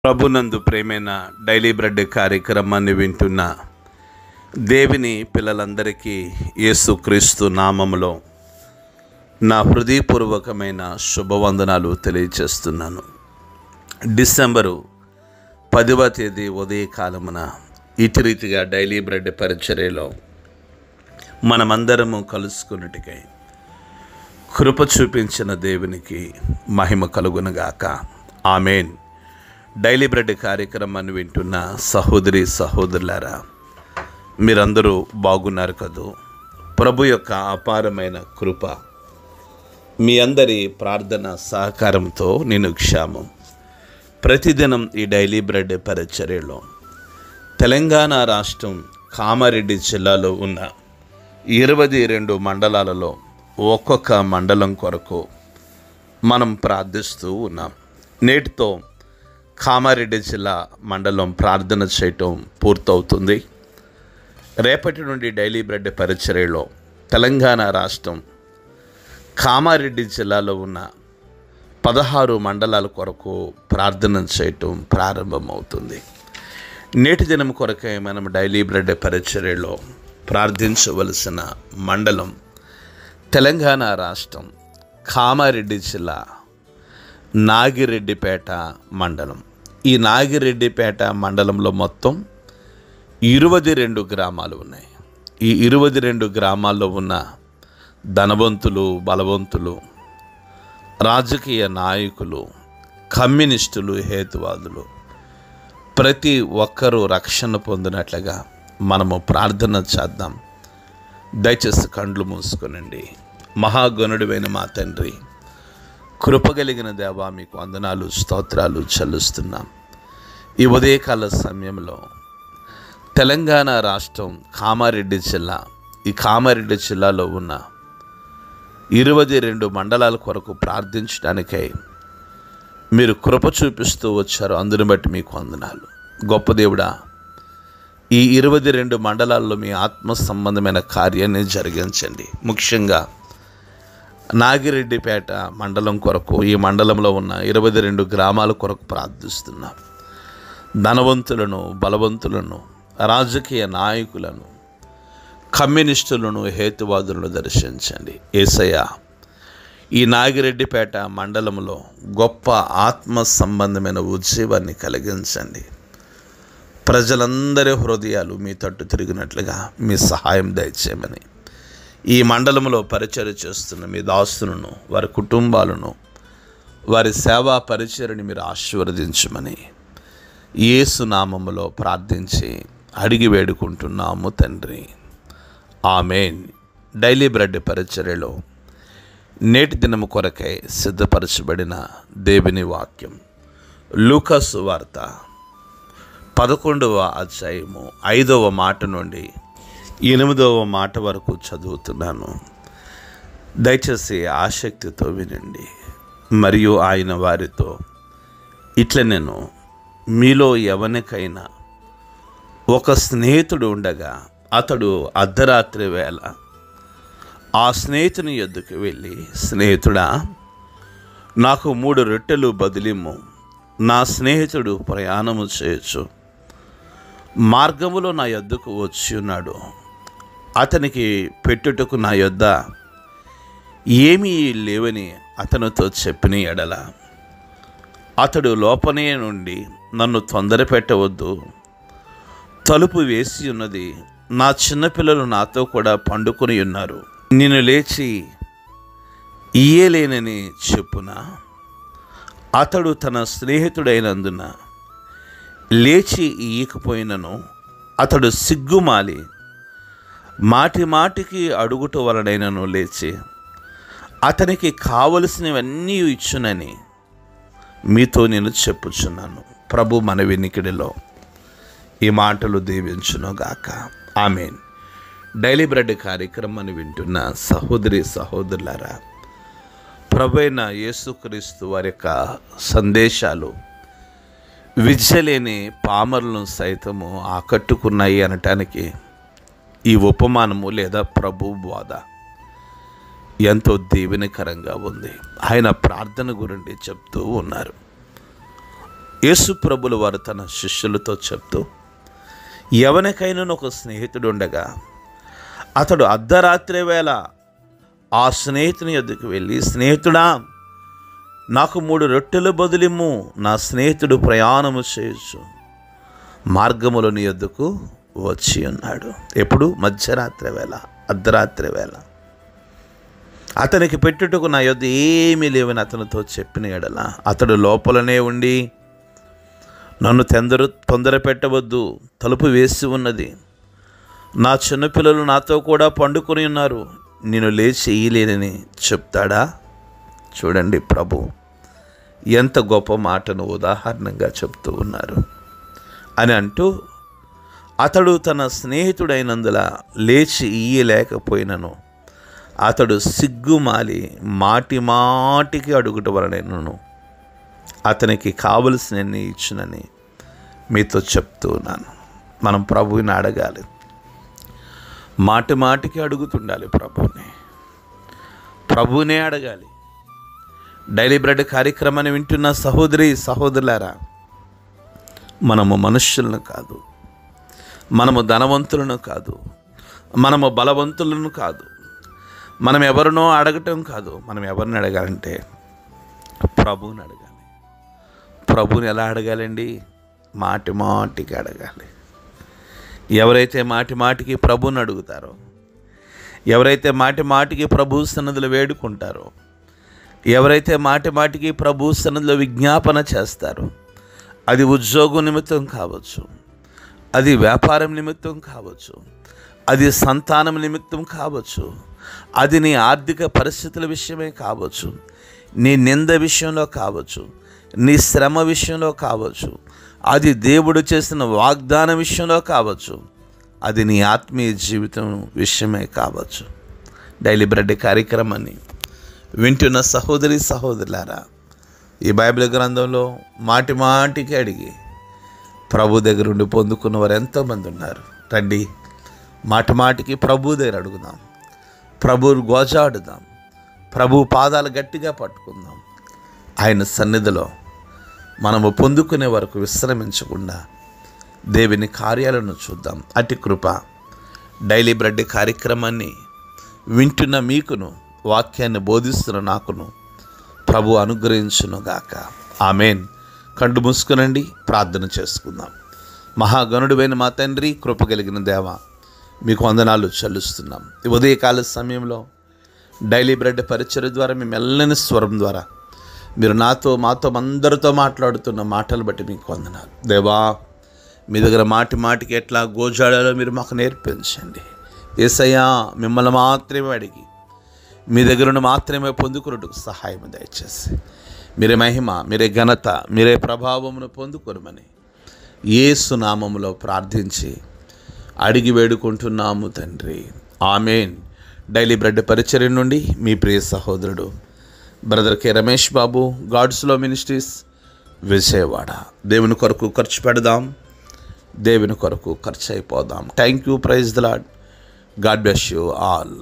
ప్రభునందు ప్రేమైన daily bread కార్యక్రమాన్ని వింటున్న దేవుని పిల్లలందరికీ యేసుక్రీస్తు నామములో నా హృదయపూర్వకమైన శుభవందనాలు తెలియజేస్తున్నాను. డిసెంబరు 10వ తేదీ ఉదయకాలమున ఇటు రీతిగా డైలీ బ్రెడ్ పరిచర్యలో మనమందరము కలుసుకున్నట్టుకై కృప చూపించిన దేవునికి మహిమ కలుగునుగాక. ఆమేన్. డైలీ బ్రెడ్ కార్యక్రమాన్ని వింటున్న సహోదరి సహోదరులారా, మీరందరూ బాగున్నారు కదూ? ప్రభు యొక్క అపారమైన కృప మీ అందరి ప్రార్థన సహకారంతో నేను క్షేమం. ప్రతిదినం ఈ డైలీ బ్రెడ్ పరిచర్యలో తెలంగాణ రాష్ట్రం కామారెడ్డి జిల్లాలో ఉన్న 22 మండలాలలో ఒక్కొక్క మండలం కొరకు మనం ప్రార్థిస్తూ ఉన్నాం. నేటితో కామారెడ్డి జిల్లా మండలం ప్రార్థన చేయటం పూర్తవుతుంది. రేపటి నుండి డైలీ బ్రెడ్ పరిచర్యలో తెలంగాణ రాష్ట్రం కామారెడ్డి జిల్లాలో ఉన్న 16 మండలాల కొరకు ప్రార్థన చేయటం ప్రారంభమవుతుంది. నేటి దినం కొరకై మనం డైలీ బ్రెడ్ పరిచర్యలో ప్రార్థించవలసిన మండలం తెలంగాణ రాష్ట్రం కామారెడ్డి జిల్లా నాగిరెడ్డిపేట మండలం. ఈ నాగిరెడ్డిపేట మండలంలో మొత్తం 22 గ్రామాలు ఉన్నాయి. ఈ 22 గ్రామాల్లో ఉన్న ధనవంతులు, బలవంతులు, రాజకీయ నాయకులు, కమ్యూనిస్టులు, హేతువాదులు ప్రతి ఒక్కరూ రక్షణ పొందినట్లుగా మనము ప్రార్థన చేద్దాం. దయచేసి కండ్లు మూసుకొనండి. మహాగణుడివైన మా తండ్రి, కృపగలిగిన దేవా, మీకు వందనాలు స్తోత్రాలు చెల్లిస్తున్నాం. ఈ ఉదయకాల సమయంలో తెలంగాణ రాష్ట్రం కామారెడ్డి జిల్లా, ఈ కామారెడ్డి జిల్లాలో ఉన్న 22 మండలాల కొరకు ప్రార్థించడానికై మీరు కృప చూపిస్తూ వచ్చారు. అందుని బట్టి మీకు వందనాలు. గొప్ప దేవుడా, ఈ 22 మండలాల్లో మీ ఆత్మ సంబంధమైన కార్యాన్ని జరిగించండి. ముఖ్యంగా నాగిరెడ్డిపేట మండలం కొరకు, ఈ మండలంలో ఉన్న 22 గ్రామాల కొరకు ప్రార్థిస్తున్నాం. ధనవంతులను, బలవంతులను, రాజకీయ నాయకులను, కమ్యూనిస్టులను, హేతువాదులను దర్శించండి. యేసయ్య, ఈ నాగిరెడ్డిపేట మండలంలో గొప్ప ఆత్మ సంబంధమైన ఉద్యమాన్ని కలిగించండి. ప్రజలందరి హృదయాలు మీ తట్టు తిరిగినట్లుగా మీ సహాయం దయచేయమని, ఈ మండలంలో పరిచర్య చేస్తున్న మీ దాసులను, వారి కుటుంబాలను, వారి సేవా పరిచర్యని మీరు ఆశీర్వదించమని యేసు నామములో ప్రార్థించి అడిగి వేడుకుంటున్నాము తండ్రి. ఆమేన్. డైలీ బ్రెడ్ పరిచర్యలో నేటి దినము కొరకై సిద్ధపరచబడిన దేవుని వాక్యం లూకా సువార్త 11వ అధ్యాయము 5వ మాట నుండి 8వ మాట వరకు చదువుతున్నాను. దయచేసి ఆసక్తితో వినండి. మరియు ఆయన వారితో ఇట్లా, నేను మీలో ఎవరికైనా ఒక స్నేహితుడు ఉండగా అతడు అర్ధరాత్రి వేళ ఆ స్నేహితుని యొద్దకు వెళ్ళి, స్నేహితుడా, నాకు 3 రొట్టెలు బదిలిమ్ము, నా స్నేహితుడు ప్రయాణము చేయొచ్చు, మార్గములో నా యొద్దకు వచ్చి ఉన్నాడు, అతనికి పెట్టుటకు నా యొద్ద ఏమీ లేవని అతనితో చెప్పిన ఎడల, అతడు లోపనే నుండి, నన్ను తొందర పెట్టవద్దు, తలుపు వేసి ఉన్నది, నా చిన్నపిల్లలు నాతో కూడా పండుకొని ఉన్నారు, నేను లేచి ఇయ్యలేనని చెప్పున, అతడు తన స్నేహితుడైనందున లేచి ఇయ్యకపోయినను అతడు సిగ్గుమాలి మాటి మాటికి అడుగుట వలనైనను లేచి అతనికి కావలసినవన్నీ ఇచ్చునని మీతో నేను చెప్పుచున్నాను. ప్రభు మన వినికిడిలో ఈ మాటలు దీవించునుగాక. ఆమేన్. డైలీ బ్రెడ్ కార్యక్రమాన్ని వింటున్న సహోదరి సహోదరులారా, ప్రభు అయిన యేసుక్రీస్తు వారి యొక్క సందేశాలు విద్య లేని పామరులను సైతము ఆకట్టుకున్నాయి అనటానికి ఈ ఉపమానము లేదా ప్రభు బోధ ఎంతో దీవెనకరంగా ఉంది. ఆయన ప్రార్థన గురించి చెప్తూ ఉన్నారు. యేసు ప్రభులు వారు తన శిష్యులతో చెప్తూ, ఎవరికైనా ఒక స్నేహితుడు ఉండగా అతడు అర్ధరాత్రి వేళ ఆ స్నేహితుని యొద్దకు వెళ్ళి, స్నేహితుడా, నాకు 3 రొట్టెలు బదులిమ్ము, నా స్నేహితుడు ప్రయాణము చేయొచ్చు మార్గములో నీ యొద్దకు వచ్చి ఉన్నాడు. ఎప్పుడు? మధ్యరాత్రి వేళ, అర్ధరాత్రి వేళ. అతనికి పెట్టుటకు నా యొద్ద ఏమీ లేవని అతనితో చెప్పిన ఎడల అతడు లోపలనే ఉండి, నన్ను తొందర పెట్టవద్దు, తలుపు వేసి ఉన్నది, నా చిన్నపిల్లలు నాతో కూడా పండుకొని ఉన్నారు, నేను లేచి ఇయ్యలేనని చెప్తాడా? చూడండి, ప్రభు ఎంత గొప్ప మాటను ఉదాహరణగా చెప్తూ ఉన్నారు అని అంటూ, అతడు తన స్నేహితుడైనందున లేచి ఇయ్యలేకపోయినను అతడు సిగ్గుమాలి మాటికి అడుగుట వలనను అతనికి కావలసినన్ని ఇచ్చునని మీతో చెప్తూ ఉన్నాను. మనం ప్రభువుని అడగాలి, మాటికి అడుగుతుండాలి, ప్రభువునే అడగాలి. డైలీ బ్రెడ్ కార్యక్రమాన్ని వింటున్న సహోదరులారా, మనము మనుష్యులను కాదు, మనము ధనవంతులను కాదు, మనము బలవంతులను కాదు, మనం ఎవరినో అడగటం కాదు. మనం ఎవరిని అడగాలంటే ప్రభువుని అడగాలి. ప్రభువుని ఎలా అడగాలండి? మాటికి అడగాలి. ఎవరైతే మాటికి ప్రభువుని అడుగుతారో, ఎవరైతే మాటికి ప్రభు సన్నిధిలో వేడుకుంటారో, ఎవరైతే మాటికి ప్రభు సన్నిధిలో విజ్ఞాపన చేస్తారో, అది ఉద్యోగం నిమిత్తం కావచ్చు, అది వ్యాపారం నిమిత్తం కావచ్చు, అది సంతానం నిమిత్తం కావచ్చు, అది నీ ఆర్థిక పరిస్థితుల విషయమే కావచ్చు, నీ నింద విషయంలో కావచ్చు, నీ శ్రమ విషయంలో కావచ్చు, అది దేవుడు చేసిన వాగ్దాన విషయంలో కావచ్చు, అది నీ ఆత్మీయ జీవితం విషయమే కావచ్చు. డైలీ బ్రెడ్ కార్యక్రమాన్ని వింటున్న సహోదరులారా, ఈ బైబిల్ గ్రంథంలో మాటికి అడిగి ప్రభు దగ్గర ఉండి పొందుకున్న వారు ఎంతోమంది ఉన్నారు. రండి, మాటికి ప్రభు దగ్గర అడుగుదాం, ప్రభువుని గోజాడుదాం, ప్రభు పాదాలు గట్టిగా పట్టుకుందాం. ఆయన సన్నిధిలో మనము పొందుకునే వరకు విశ్రమించకుండా దేవుని కార్యాలను చూద్దాం. అట్టి కృప డైలీ బ్రెడ్ కార్యక్రమాన్ని వింటున్న మీకును, వాక్యాన్ని బోధిస్తున్న నాకును ప్రభు అనుగ్రహించునుగాక. ఆమెన్. కళ్ళు మూసుకునండి, ప్రార్థన చేసుకుందాం. మహాగణుడివైన మా తండ్రి, కృప కలిగిన దేవ, మీకు వందనాలు చెల్లిస్తున్నాం. ఈ ఉదయకాల సమయంలో డైలీ బ్రెడ్ పరిచర్య ద్వారా, మీ మెల్లని స్వరం ద్వారా మీరు మాతో అందరితో మాట్లాడుతున్న మాటలు బట్టి మీకు వందనాలు దేవా. మీ దగ్గర మాటికి ఎట్లా గోజాడాలో మీరు మాకు నేర్పించండి. యేసయ్యా, మిమ్మల్ని మాత్రమే అడిగి మీ దగ్గర మాత్రమే పొందుకున్నట్టుకు సహాయం దయచేసి, మీరే మహిమ, మీరే ఘనత, మీరే ప్రభావమును పొందుకొనమని యేసు నామములో ప్రార్థించి అడిగి వేడుకుంటున్నాము తండ్రి. ఆమెన్. డైలీ బ్రెడ్ పరిచర్య నుండి మీ ప్రియ సహోదరుడు brother K Ramesh Babu, God's love ministries, Vijayawada. దేవుని కొరకు ఖర్చు పెడదాం, దేవుని కొరకు ఖర్చు అయిపోదాం. Thank you. Praise the Lord. God bless you all.